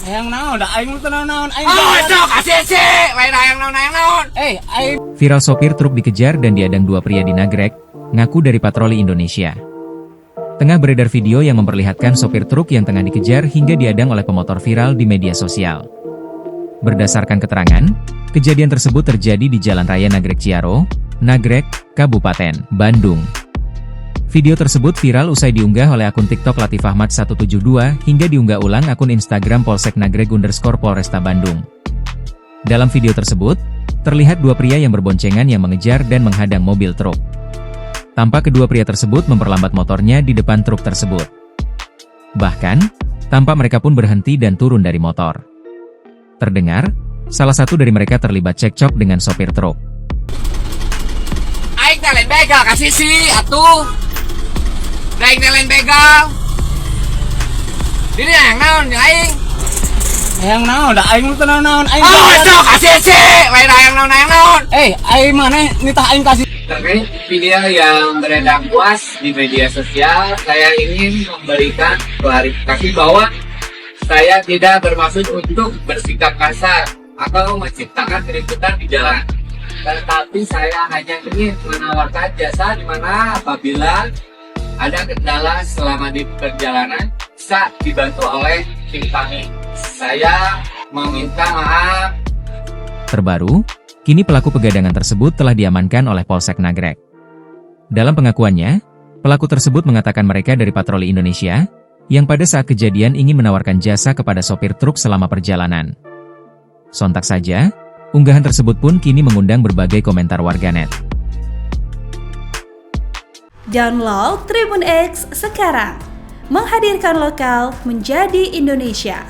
Hayang naon, da aing teu naon, aing. Sok ACC, lain hayang naon. Aing Viral sopir truk dikejar dan diadang dua pria di Nagrek, ngaku dari patroli Indonesia. Tengah beredar video yang memperlihatkan sopir truk yang tengah dikejar hingga diadang oleh pemotor viral di media sosial. Berdasarkan keterangan, kejadian tersebut terjadi di Jalan Raya Nagrek Ciaro, Nagrek, Kabupaten Bandung. Video tersebut viral usai diunggah oleh akun TikTok Latifahmat 172 hingga diunggah ulang akun Instagram Polsek Nagrek _Polresta Bandung. Dalam video tersebut, terlihat dua pria yang berboncengan yang mengejar dan menghadang mobil truk. Tampak kedua pria tersebut memperlambat motornya di depan truk tersebut. Bahkan, tampak mereka pun berhenti dan turun dari motor. Terdengar, salah satu dari mereka terlibat cekcok dengan sopir truk. Aing teh lain begal kasih sih atuh. Aing teh lain begal. Dini hayang naon jeung aing. hayang naon, da aing teu naon, aing. Sok ACC, lain hayang naon. Aing maneh nitah aing kasih. Terkait video yang beredar luas di media sosial, saya ingin memberikan klarifikasi bahwa saya tidak bermaksud untuk bersikap kasar atau menciptakan keributan di jalan. Tetapi saya hanya ingin menawarkan jasa di mana apabila ada kendala selama di perjalanan bisa dibantu oleh tim kami. Saya meminta maaf. Terbaru, kini pelaku pegadangan tersebut telah diamankan oleh Polsek Nagrek. Dalam pengakuannya, pelaku tersebut mengatakan mereka dari patroli Indonesia, yang pada saat kejadian ingin menawarkan jasa kepada sopir truk selama perjalanan. Sontak saja, unggahan tersebut pun kini mengundang berbagai komentar warganet. Download Tribun X sekarang, menghadirkan lokal menjadi Indonesia.